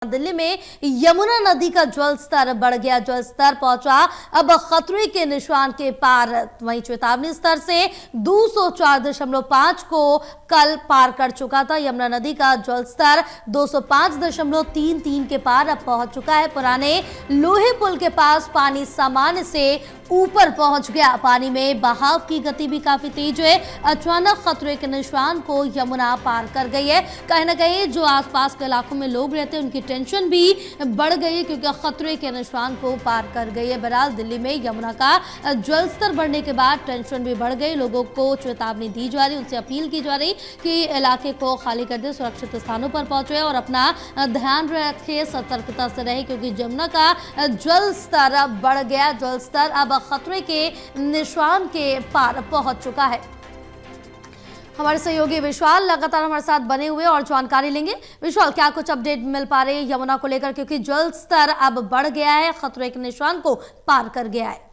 दिल्ली में यमुना नदी का जल स्तर बढ़ गया। जल स्तर पहुंचा अब खतरे के निशान के पार। वहीं चेतावनी स्तर से 204.5 को कल पार कर चुका था। यमुना नदी का जल स्तर 205.33 के पार अब पहुंच चुका है। पुराने लोहे पुल के पास पानी सामान्य से ऊपर पहुंच गया। पानी में बहाव की गति भी काफी तेज है। अचानक खतरे के निशान को यमुना पार कर गई है। कहीं ना कहीं जो आसपास के इलाकों में लोग रहते हैं उनकी टेंशन भी बढ़ गई है, क्योंकि खतरे के निशान को पार कर गई है। बहरहाल दिल्ली में यमुना का जल स्तर बढ़ने के बाद टेंशन भी बढ़ गई। लोगों को चेतावनी दी जा रही, उनसे अपील की जा रही कि इलाके को खाली कर दे, सुरक्षित स्थानों पर पहुंचे और अपना ध्यान रखे, सतर्कता से रहे, क्योंकि यमुना का जल स्तर बढ़ गया। जल स्तर अब खतरे के निशान के पार पहुंच चुका है। हमारे सहयोगी विशाल लगातार हमारे साथ बने हुए और जानकारी लेंगे। विशाल, क्या कुछ अपडेट मिल पा रही है यमुना को लेकर, क्योंकि जल स्तर अब बढ़ गया है, खतरे के निशान को पार कर गया है?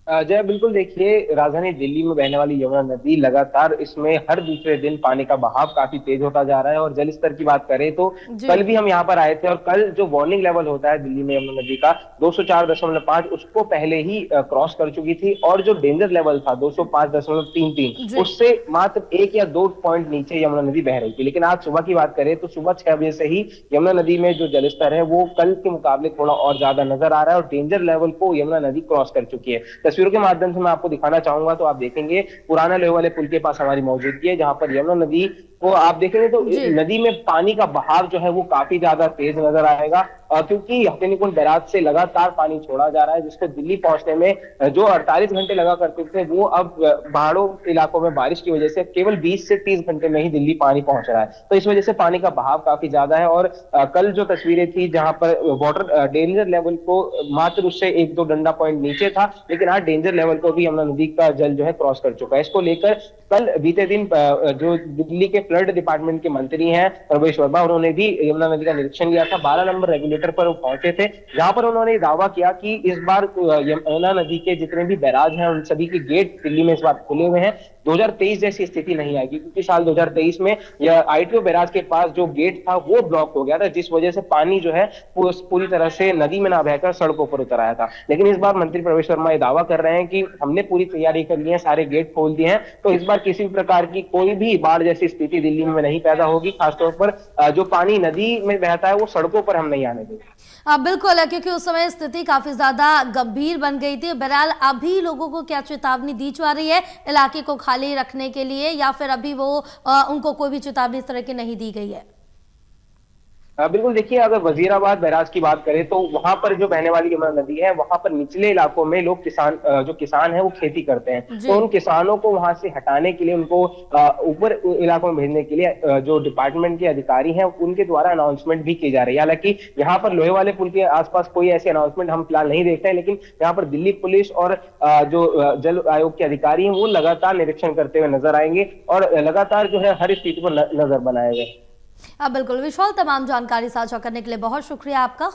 जय बिल्कुल, देखिए राजधानी दिल्ली में बहने वाली यमुना नदी लगातार इसमें हर दूसरे दिन पानी का बहाव काफी तेज होता जा रहा है। और जल स्तर की बात करें तो कल भी हम यहाँ पर आए थे और कल जो वार्निंग लेवल होता है दिल्ली में यमुना नदी का 204.5 उसको पहले ही क्रॉस कर चुकी थी। और जो डेंजर लेवल था 205.33 उससे मात्र 1 या 2 पॉइंट नीचे यमुना नदी बह रही थी। लेकिन आज सुबह की बात करें तो सुबह 6 बजे से ही यमुना नदी में जो जलस्तर है वो कल के मुकाबले थोड़ा और ज्यादा नजर आ रहा है और डेंजर लेवल को यमुना नदी क्रॉस कर चुकी है। तस्वीरों के माध्यम से मैं आपको दिखाना चाहूंगा तो आप देखेंगे पुराना लोहे वाले पुल के पास हमारी मौजूदगी है, जहां पर यमुना नदी को आप देखेंगे तो नदी में पानी का बहाव जो है वो काफी ज्यादा तेज नजर आएगा, क्योंकि हथनीकुंड बैराज से लगातार पानी छोड़ा जा रहा है, जिसको दिल्ली पहुंचने में जो 48 घंटे लगा करते थे वो अब पहाड़ों इलाकों में बारिश की वजह से केवल 20 से 30 घंटे में ही दिल्ली पानी पहुंच रहा है। तो इस वजह से पानी का बहाव काफी ज्यादा है। और कल जो तस्वीरें थी जहां पर वाटर डेंजर लेवल को मात्र उससे 1-2 डंडा पॉइंट नीचे था, लेकिन आज डेंजर लेवल को भी यमुना नदी का जल जो है क्रॉस कर चुका है। इसको लेकर कल बीते दिन जो दिल्ली के फ्लड डिपार्टमेंट के मंत्री हैं प्रवेश वर्मा, उन्होंने भी यमुना नदी का निरीक्षण किया था। 12 नंबर रेगुलेटर पर वो पहुंचे थे, जहां पर उन्होंने दावा किया कि इस बार यमुना नदी के जितने भी बैराज हैं उन सभी के गेट दिल्ली में इस बार खुले हुए हैं। 2023 जैसी स्थिति नहीं आएगी, क्योंकि साल 2023 में यह आईटीओ बैराज के पास जो गेट था वो ब्लॉक हो गया था, जिस वजह से पानी जो है पूरी तरह से नदी में ना बहकर सड़कों पर उतर आया था। लेकिन इस बार मंत्री प्रवेश वर्मा ये दावा कर रहे हैं कि हमने पूरी तैयारी कर ली है, सारे गेट खोल दिए हैं, तो इस बार किसी भी प्रकार की कोई भी बाढ़ जैसी स्थिति दिल्ली में नहीं पैदा होगी। खासतौर पर जो पानी नदी में बहता है वो सड़कों पर हम नहीं आने देंगे। बिल्कुल है, क्योंकि उस समय स्थिति काफी ज्यादा गंभीर बन गई थी। बहरहाल अभी लोगों को क्या चेतावनी दी जा रही है इलाके को खाली रखने के लिए, या फिर अभी वो उनको कोई भी चेतावनी इस तरह की नहीं दी गई है? बिल्कुल, देखिए अगर वजीराबाद बैराज की बात करें तो वहां पर जो बहने वाली यमुना नदी है वहां पर निचले इलाकों में लोग जो किसान है वो खेती करते हैं, तो उन किसानों को वहां से हटाने के लिए, उनको ऊपर इलाकों में भेजने के लिए जो डिपार्टमेंट के अधिकारी हैं उनके द्वारा अनाउंसमेंट भी की जा रही है। हालांकि यहाँ पर लोहे वाले पुल के आसपास कोई ऐसे अनाउंसमेंट हम फिलहाल नहीं देखते हैं, लेकिन यहाँ पर दिल्ली पुलिस और जो जल आयोग के अधिकारी हैं वो लगातार निरीक्षण करते हुए नजर आएंगे और लगातार जो है हर स्थिति पर नजर बनाए गए। बिल्कुल विशाल, तमाम जानकारी साझा करने के लिए बहुत शुक्रिया आपका।